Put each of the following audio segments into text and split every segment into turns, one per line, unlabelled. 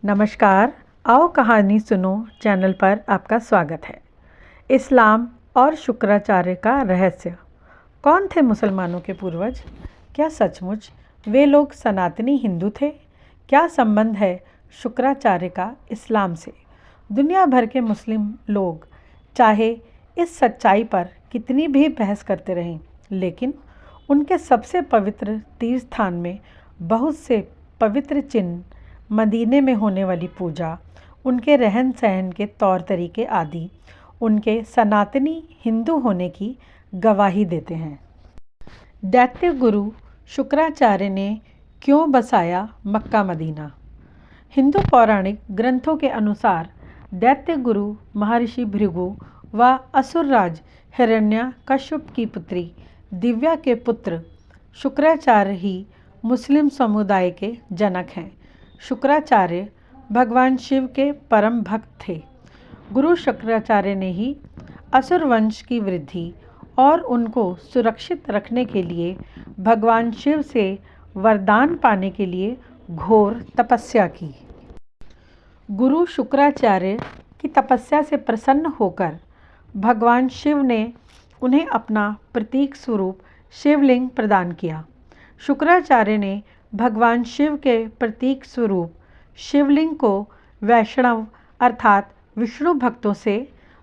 नमस्कार। आओ कहानी सुनो चैनल पर आपका स्वागत है। इस्लाम और शुक्राचार्य का रहस्य। कौन थे मुसलमानों के पूर्वज? क्या सचमुच वे लोग सनातनी हिंदू थे? क्या संबंध है शुक्राचार्य का इस्लाम से? दुनिया भर के मुस्लिम लोग चाहे इस सच्चाई पर कितनी भी बहस करते रहें, लेकिन उनके सबसे पवित्र तीर्थ स्थान में बहुत से पवित्र चिन्ह, मदीने में होने वाली पूजा, उनके रहन सहन के तौर तरीके आदि उनके सनातनी हिंदू होने की गवाही देते हैं। दैत्य गुरु शुक्राचार्य ने क्यों बसाया मक्का मदीना? हिंदू पौराणिक ग्रंथों के अनुसार दैत्य गुरु महर्षि भृगु व असुरराज हिरण्यकश्यप की पुत्री दिव्या के पुत्र शुक्राचार्य ही मुस्लिम समुदाय के जनक हैं। शुक्राचार्य भगवान शिव के परम भक्त थे। गुरु शुक्राचार्य ने ही असुर वंश की वृद्धि और उनको सुरक्षित रखने के लिए भगवान शिव से वरदान पाने के लिए घोर तपस्या की। गुरु शुक्राचार्य की तपस्या से प्रसन्न होकर भगवान शिव ने उन्हें अपना प्रतीक स्वरूप शिवलिंग प्रदान किया। शुक्राचार्य ने भगवान शिव के प्रतीक स्वरूप शिवलिंग को वैष्णव अर्थात विष्णु भक्तों से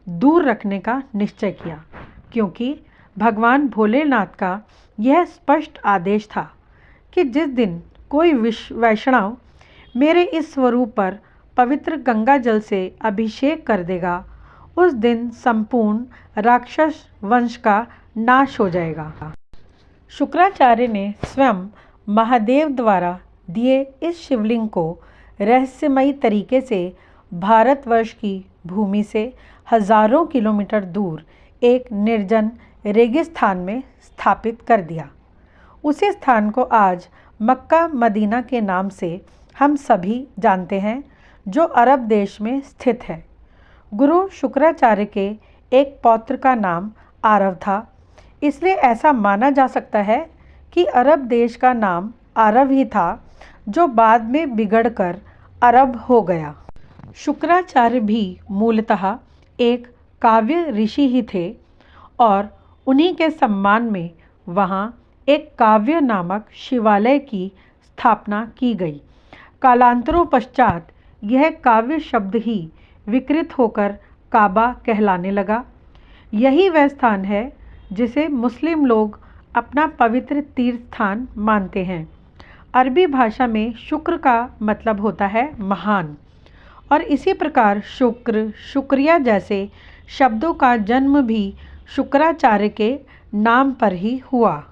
दूर रखने का निश्चय किया, क्योंकि भगवान भोलेनाथ का यह स्पष्ट आदेश था कि जिस दिन कोई वैष्णव मेरे इस स्वरूप पर पवित्र गंगा जल से अभिषेक कर देगा, उस दिन संपूर्ण राक्षस वंश का नाश हो जाएगा। शुक्राचार्य ने स्वयं महादेव द्वारा दिए इस शिवलिंग को रहस्यमयी तरीके से भारतवर्ष की भूमि से हजारों किलोमीटर दूर एक निर्जन रेगिस्तान में स्थापित कर दिया। उसी स्थान को आज मक्का मदीना के नाम से हम सभी जानते हैं, जो अरब देश में स्थित है। गुरु शुक्राचार्य के एक पौत्र का नाम आरव था, इसलिए ऐसा माना जा सकता है कि अरब देश का नाम आरव ही था, जो बाद में बिगड़कर अरब हो गया। शुक्राचार्य भी मूलतः एक काव्य ऋषि ही थे और उन्हीं के सम्मान में वहाँ एक काव्य नामक शिवालय की स्थापना की गई। कालांतरों पश्चात यह काव्य शब्द ही विकृत होकर काबा कहलाने लगा। यही वह स्थान है जिसे मुस्लिम लोग अपना पवित्र तीर्थ स्थान मानते हैं। अरबी भाषा में शुक्र का मतलब होता है महान, और इसी प्रकार शुक्र, शुक्रिया जैसे शब्दों का जन्म भी शुक्राचार्य के नाम पर ही हुआ।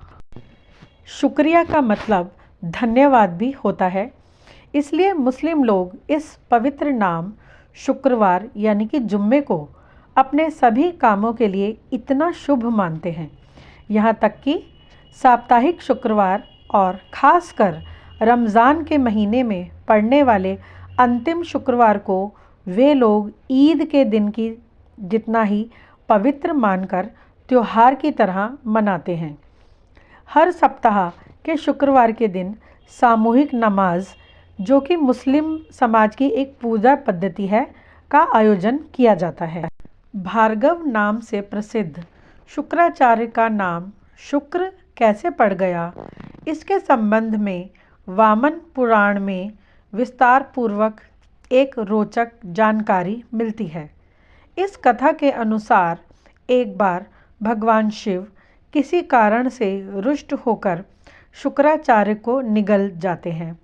शुक्रिया का मतलब धन्यवाद भी होता है, इसलिए मुस्लिम लोग इस पवित्र नाम शुक्रवार यानी कि जुम्मे को अपने सभी कामों के लिए इतना शुभ मानते हैं। यहाँ तक कि साप्ताहिक शुक्रवार और खासकर रमज़ान के महीने में पड़ने वाले अंतिम शुक्रवार को वे लोग ईद के दिन की जितना ही पवित्र मानकर त्योहार की तरह मनाते हैं। हर सप्ताह के शुक्रवार के दिन सामूहिक नमाज, जो कि मुस्लिम समाज की एक पूजा पद्धति है, का आयोजन किया जाता है। भार्गव नाम से प्रसिद्ध शुक्राचार्य का नाम शुक्र कैसे पड़ गया, इसके संबंध में वामन पुराण में विस्तार पूर्वक एक रोचक जानकारी मिलती है। इस कथा के अनुसार एक बार भगवान शिव किसी कारण से रुष्ट होकर शुक्राचार्य को निगल जाते हैं।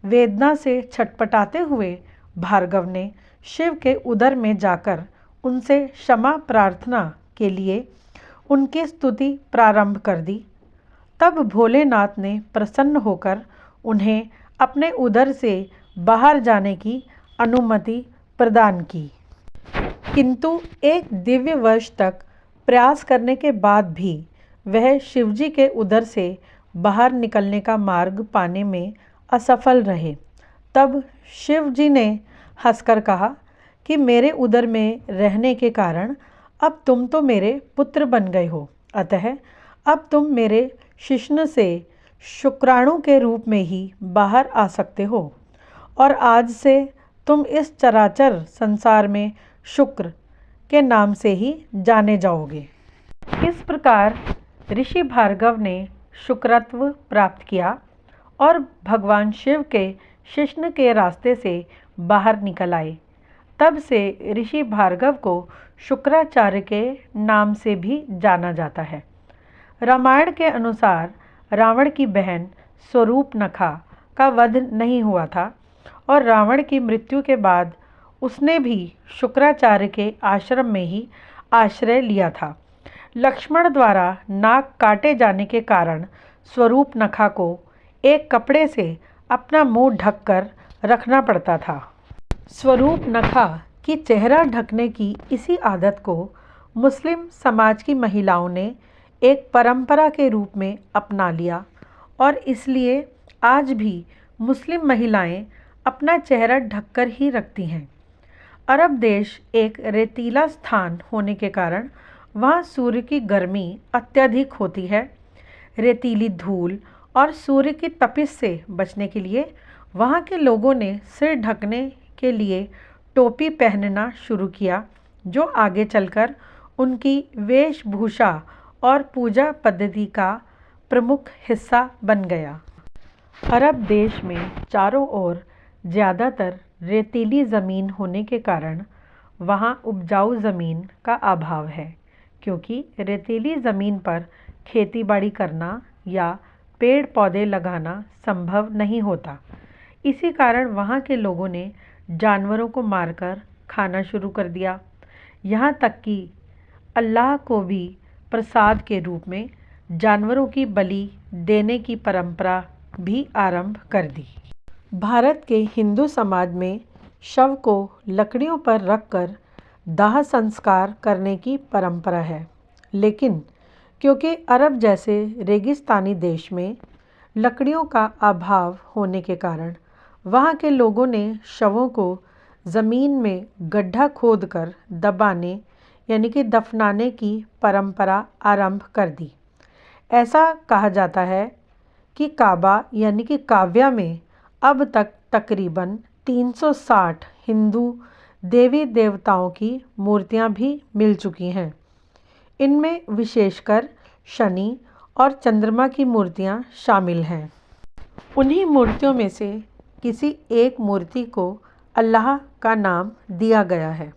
वेदना से छटपटाते हुए भार्गव ने शिव के उदर में जाकर उनसे क्षमा प्रार्थना के लिए उनकी स्तुति प्रारंभ कर दी। तब भोलेनाथ ने प्रसन्न होकर उन्हें अपने उदर से बाहर जाने की अनुमति प्रदान की, किंतु एक दिव्य वर्ष तक प्रयास करने के बाद भी वह शिवजी के उदर से बाहर निकलने का मार्ग पाने में असफल रहे। तब शिवजी ने हंसकर कहा कि मेरे उदर में रहने के कारण अब तुम तो मेरे पुत्र बन गए हो, अतः अब तुम मेरे शिश्न से शुक्राणु के रूप में ही बाहर आ सकते हो, और आज से तुम इस चराचर संसार में शुक्र के नाम से ही जाने जाओगे। इस प्रकार ऋषि भार्गव ने शुक्रत्व प्राप्त किया और भगवान शिव के शिश्न के रास्ते से बाहर निकल आए। तब से ऋषि भार्गव को शुक्राचार्य के नाम से भी जाना जाता है। रामायण के अनुसार रावण की बहन स्वरूपनखा का वध नहीं हुआ था और रावण की मृत्यु के बाद उसने भी शुक्राचार्य के आश्रम में ही आश्रय लिया था। लक्ष्मण द्वारा नाक काटे जाने के कारण स्वरूपनखा को एक कपड़े से अपना मुंह ढककर रखना पड़ता था। स्वरूपनखा की चेहरा ढकने की इसी आदत को मुस्लिम समाज की महिलाओं ने एक परंपरा के रूप में अपना लिया और इसलिए आज भी मुस्लिम महिलाएं अपना चेहरा ढककर ही रखती हैं। अरब देश एक रेतीला स्थान होने के कारण वहाँ सूर्य की गर्मी अत्यधिक होती है। रेतीली धूल और सूर्य की तपिश से बचने के लिए वहाँ के लोगों ने सिर ढकने के लिए टोपी पहनना शुरू किया, जो आगे चलकर उनकी वेशभूषा और पूजा पद्धति का प्रमुख हिस्सा बन गया। अरब देश में चारों ओर ज़्यादातर रेतीली ज़मीन होने के कारण वहाँ उपजाऊ ज़मीन का अभाव है, क्योंकि रेतीली ज़मीन पर खेतीबाड़ी करना या पेड़ पौधे लगाना संभव नहीं होता। इसी कारण वहाँ के लोगों ने जानवरों को मारकर खाना शुरू कर दिया। यहाँ तक कि अल्लाह को भी प्रसाद के रूप में जानवरों की बलि देने की परंपरा भी आरंभ कर दी। भारत के हिंदू समाज में शव को लकड़ियों पर रखकर दाह संस्कार करने की परंपरा है, लेकिन क्योंकि अरब जैसे रेगिस्तानी देश में लकड़ियों का अभाव होने के कारण वहाँ के लोगों ने शवों को ज़मीन में गड्ढा खोदकर दबाने यानी कि दफनाने की परंपरा आरंभ कर दी। ऐसा कहा जाता है कि काबा यानी कि काव्या में अब तक तकरीबन 360 हिंदू देवी देवताओं की मूर्तियां भी मिल चुकी हैं। इनमें विशेषकर शनि और चंद्रमा की मूर्तियां शामिल हैं। उन्हीं मूर्तियों में से किसी एक मूर्ति को अल्लाह का नाम दिया गया है।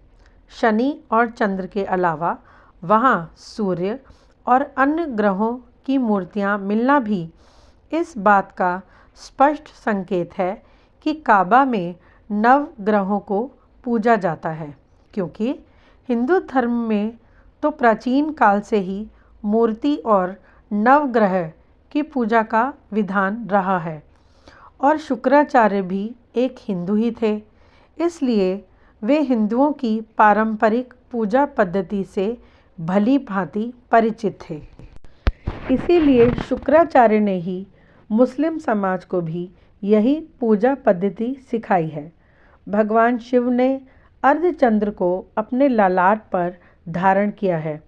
शनि और चंद्र के अलावा वहाँ सूर्य और अन्य ग्रहों की मूर्तियाँ मिलना भी इस बात का स्पष्ट संकेत है कि काबा में नव ग्रहों को पूजा जाता है, क्योंकि हिंदू धर्म में तो प्राचीन काल से ही मूर्ति और नवग्रह की पूजा का विधान रहा है और शुक्राचार्य भी एक हिंदू ही थे, इसलिए वे हिंदुओं की पारंपरिक पूजा पद्धति से भली भांति परिचित थे। इसीलिए शुक्राचार्य ने ही मुस्लिम समाज को भी यही पूजा पद्धति सिखाई है। भगवान शिव ने अर्धचंद्र को अपने ललाट पर धारण किया है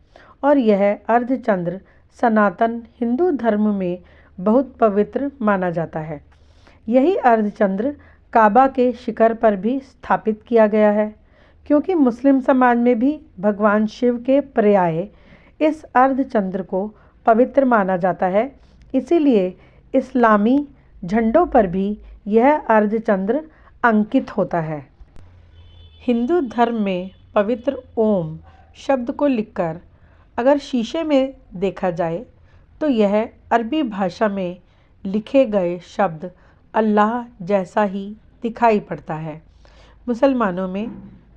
और यह अर्धचंद्र सनातन हिंदू धर्म में बहुत पवित्र माना जाता है। यही अर्धचंद्र काबा के शिखर पर भी स्थापित किया गया है, क्योंकि मुस्लिम समाज में भी भगवान शिव के पर्याय इस अर्धचंद्र को पवित्र माना जाता है। इसीलिए इस्लामी झंडों पर भी यह अर्धचंद्र अंकित होता है। हिंदू धर्म में पवित्र ओम शब्द को लिखकर अगर शीशे में देखा जाए तो यह अरबी भाषा में लिखे गए शब्द अल्लाह जैसा ही दिखाई पड़ता है। मुसलमानों में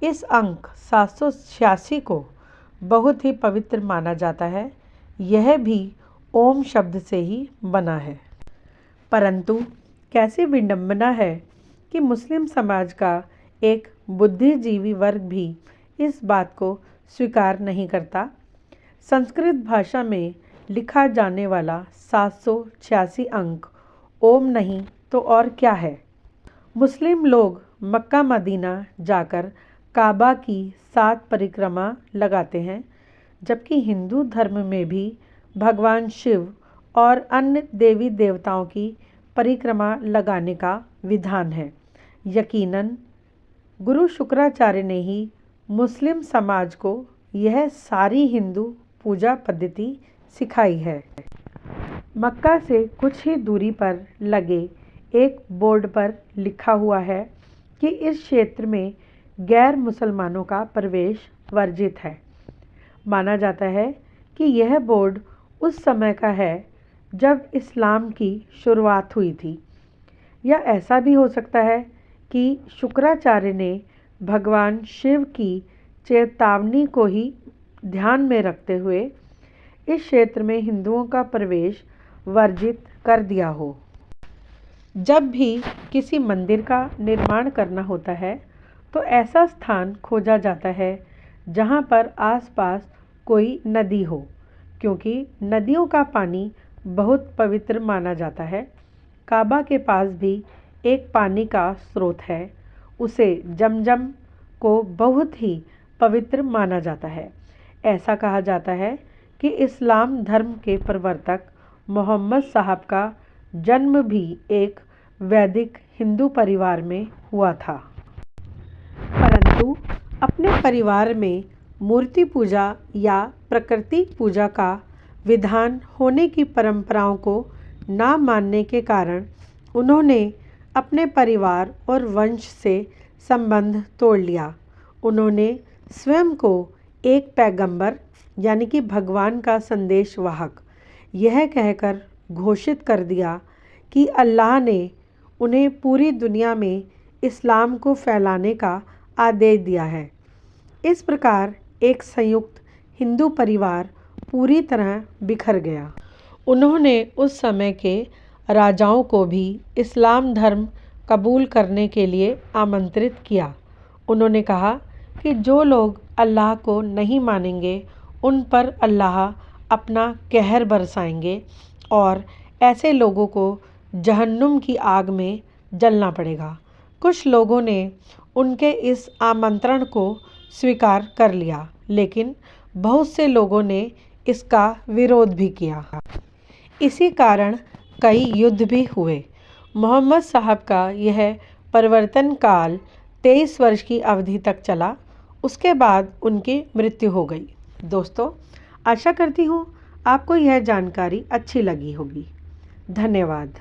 इस अंक 786 को बहुत ही पवित्र माना जाता है। यह भी ओम शब्द से ही बना है। परंतु कैसी विडंबना है कि मुस्लिम समाज का एक बुद्धिजीवी वर्ग भी इस बात को स्वीकार नहीं करता। संस्कृत भाषा में लिखा जाने वाला 786 अंक ओम नहीं तो और क्या है। मुस्लिम लोग मक्का मदीना जाकर काबा की 7 परिक्रमा लगाते हैं, जबकि हिंदू धर्म में भी भगवान शिव और अन्य देवी देवताओं की परिक्रमा लगाने का विधान है। यकीनन गुरु शुक्राचार्य ने ही मुस्लिम समाज को यह सारी हिंदू पूजा पद्धति सिखाई है। मक्का से कुछ ही दूरी पर लगे एक बोर्ड पर लिखा हुआ है कि इस क्षेत्र में गैर मुसलमानों का प्रवेश वर्जित है। माना जाता है कि यह बोर्ड उस समय का है जब इस्लाम की शुरुआत हुई थी, या ऐसा भी हो सकता है कि शुक्राचार्य ने भगवान शिव की चेतावनी को ही ध्यान में रखते हुए इस क्षेत्र में हिंदुओं का प्रवेश वर्जित कर दिया हो। जब भी किसी मंदिर का निर्माण करना होता है तो ऐसा स्थान खोजा जाता है जहाँ पर आसपास कोई नदी हो, क्योंकि नदियों का पानी बहुत पवित्र माना जाता है। काबा के पास भी एक पानी का स्रोत है, उसे जमजम को बहुत ही पवित्र माना जाता है। ऐसा कहा जाता है कि इस्लाम धर्म के प्रवर्तक मोहम्मद साहब का जन्म भी एक वैदिक हिंदू परिवार में हुआ था, परंतु अपने परिवार में मूर्ति पूजा या प्रकृति पूजा का विधान होने की परंपराओं को ना मानने के कारण उन्होंने अपने परिवार और वंश से संबंध तोड़ लिया। उन्होंने स्वयं को एक पैगंबर यानी कि भगवान का संदेशवाहक यह कहकर घोषित कर दिया कि अल्लाह ने उन्हें पूरी दुनिया में इस्लाम को फैलाने का आदेश दिया है। इस प्रकार एक संयुक्त हिंदू परिवार पूरी तरह बिखर गया। उन्होंने उस समय के राजाओं को भी इस्लाम धर्म कबूल करने के लिए आमंत्रित किया। उन्होंने कहा कि जो लोग अल्लाह को नहीं मानेंगे उन पर अल्लाह अपना कहर बरसाएंगे और ऐसे लोगों को जहन्नुम की आग में जलना पड़ेगा। कुछ लोगों ने उनके इस आमंत्रण को स्वीकार कर लिया, लेकिन बहुत से लोगों ने इसका विरोध भी किया। इसी कारण कई युद्ध भी हुए। मोहम्मद साहब का यह परिवर्तन काल 23 वर्ष की अवधि तक चला। उसके बाद उनकी मृत्यु हो गई। दोस्तों, आशा करती हूँ आपको यह जानकारी अच्छी लगी होगी। धन्यवाद।